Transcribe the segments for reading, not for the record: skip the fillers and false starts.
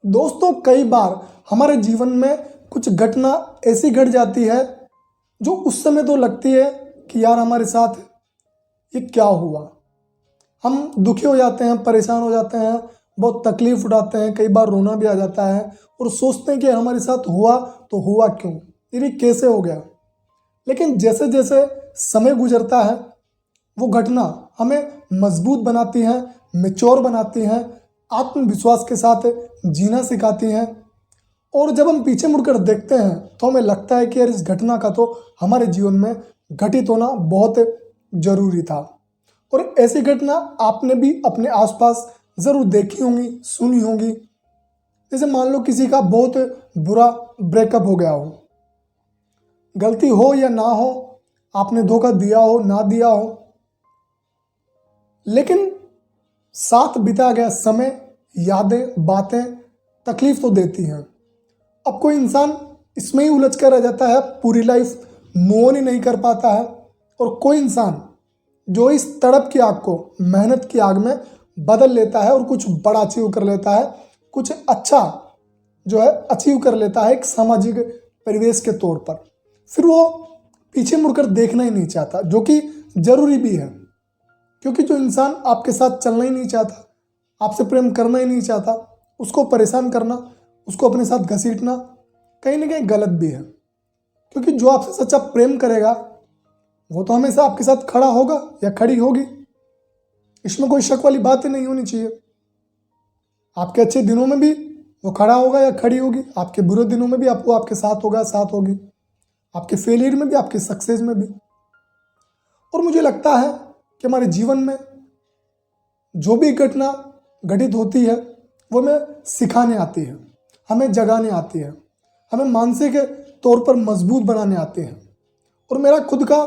दोस्तों, कई बार हमारे जीवन में कुछ घटना ऐसी घट जाती है जो उस समय तो लगती है कि यार हमारे साथ ये क्या हुआ। हम दुखी हो जाते हैं, परेशान हो जाते हैं, बहुत तकलीफ उठाते हैं, कई बार रोना भी आ जाता है और सोचते हैं कि हमारे साथ हुआ तो हुआ क्यों, ये भी कैसे हो गया। लेकिन जैसे जैसे समय गुजरता है वो घटना हमें मजबूत बनाती हैं, मैच्योर बनाती हैं, आत्मविश्वास के साथ जीना सिखाती हैं। और जब हम पीछे मुड़कर देखते हैं तो हमें लगता है कि यार इस घटना का तो हमारे जीवन में घटित होना बहुत जरूरी था। और ऐसी घटना आपने भी अपने आसपास ज़रूर देखी होंगी, सुनी होंगी। जैसे मान लो किसी का बहुत बुरा ब्रेकअप हो गया हो, गलती हो या ना हो, आपने धोखा दिया हो ना दिया हो, लेकिन साथ बिता गया समय, यादें, बातें तकलीफ तो देती हैं। अब कोई इंसान इसमें ही उलझ कर रह जाता है, पूरी लाइफ मूव ऑन ही नहीं कर पाता है। और कोई इंसान जो इस तड़प की आग को मेहनत की आग में बदल लेता है और कुछ बड़ा अचीव कर लेता है, कुछ अच्छा जो है अचीव कर लेता है एक सामाजिक परिवेश के तौर पर, फिर वो पीछे मुड़कर देखना ही नहीं चाहता, जो कि जरूरी भी है। क्योंकि जो इंसान आपके साथ चलना ही नहीं चाहता, आपसे प्रेम करना ही नहीं चाहता, उसको परेशान करना, उसको अपने साथ घसीटना कहीं ना कहीं गलत भी है। क्योंकि जो आपसे सच्चा प्रेम करेगा वो तो हमेशा आपके साथ खड़ा होगा या खड़ी होगी, इसमें कोई शक वाली बात ही नहीं होनी चाहिए। आपके अच्छे दिनों में भी वो खड़ा होगा या खड़ी होगी, आपके बुरे दिनों में भी वो आपके साथ होगा, साथ होगी, आपके फेलियर में भी, आपके सक्सेस में भी। और मुझे लगता है कि हमारे जीवन में जो भी घटना घटित होती है वो हमें सिखाने आती है, हमें जगाने आती है, हमें मानसिक तौर पर मजबूत बनाने आते हैं। और मेरा खुद का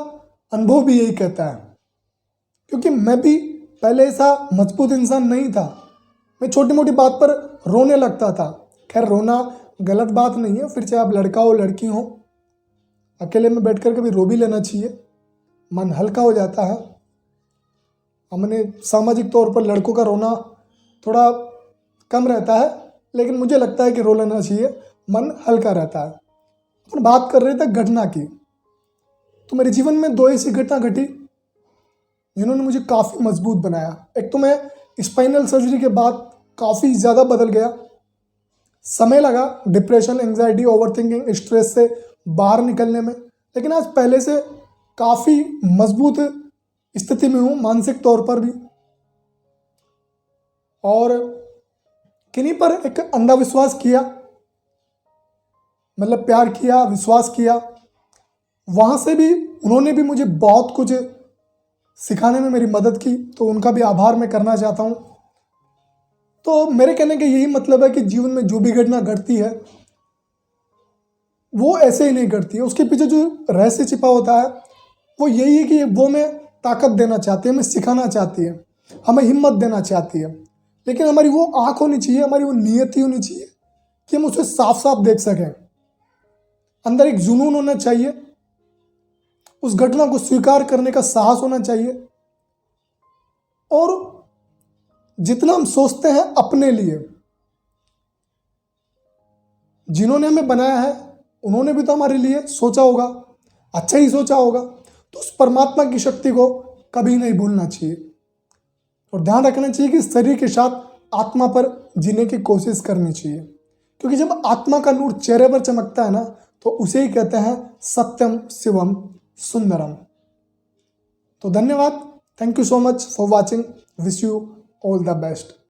अनुभव भी यही कहता है, क्योंकि मैं भी पहले ऐसा मजबूत इंसान नहीं था। मैं छोटी मोटी बात पर रोने लगता था। खैर, रोना गलत बात नहीं है, फिर चाहे आप लड़का हो लड़की हो, अकेले में बैठकर कभी रो भी लेना चाहिए, मन हल्का हो जाता है। हमने सामाजिक तौर पर लड़कों का रोना थोड़ा कम रहता है, लेकिन मुझे लगता है कि रो लेना चाहिए, मन हल्का रहता है। अपन बात कर रहे थे घटना की, तो मेरे जीवन में दो ऐसी घटना घटी जिन्होंने मुझे काफ़ी मजबूत बनाया। एक तो मैं स्पाइनल सर्जरी के बाद काफ़ी ज़्यादा बदल गया, समय लगा डिप्रेशन, एंजाइटी, ओवरथिंकिंग, स्ट्रेस से बाहर निकलने में, लेकिन आज पहले से काफ़ी मजबूत स्थिति में हूँ, मानसिक तौर पर भी। और किन्हीं पर एक अंधविश्वास किया, मतलब प्यार किया, विश्वास किया, वहाँ से भी उन्होंने भी मुझे बहुत कुछ सिखाने में मेरी मदद की, तो उनका भी आभार मैं करना चाहता हूँ। तो मेरे कहने का यही मतलब है कि जीवन में जो भी घटना घटती है वो ऐसे ही नहीं घटती है, उसके पीछे जो रहस्य छिपा होता है वो यही है कि वो हमें ताकत देना चाहती है, हमें सिखाना चाहती है, हमें हिम्मत देना चाहती है। लेकिन हमारी वो आँख होनी चाहिए, हमारी वो नियति होनी चाहिए कि हम उसे साफ साफ देख सकें। अंदर एक जुनून होना चाहिए, उस घटना को स्वीकार करने का साहस होना चाहिए। और जितना हम सोचते हैं अपने लिए, जिन्होंने हमें बनाया है उन्होंने भी तो हमारे लिए सोचा होगा, अच्छा ही सोचा होगा। तो उस परमात्मा की शक्ति को कभी नहीं भूलना चाहिए और ध्यान रखना चाहिए कि शरीर के साथ आत्मा पर जीने की कोशिश करनी चाहिए। क्योंकि जब आत्मा का नूर चेहरे पर चमकता है ना, तो उसे ही कहते हैं सत्यम शिवम सुंदरम। तो धन्यवाद, thank you so much for watching, wish you all the best.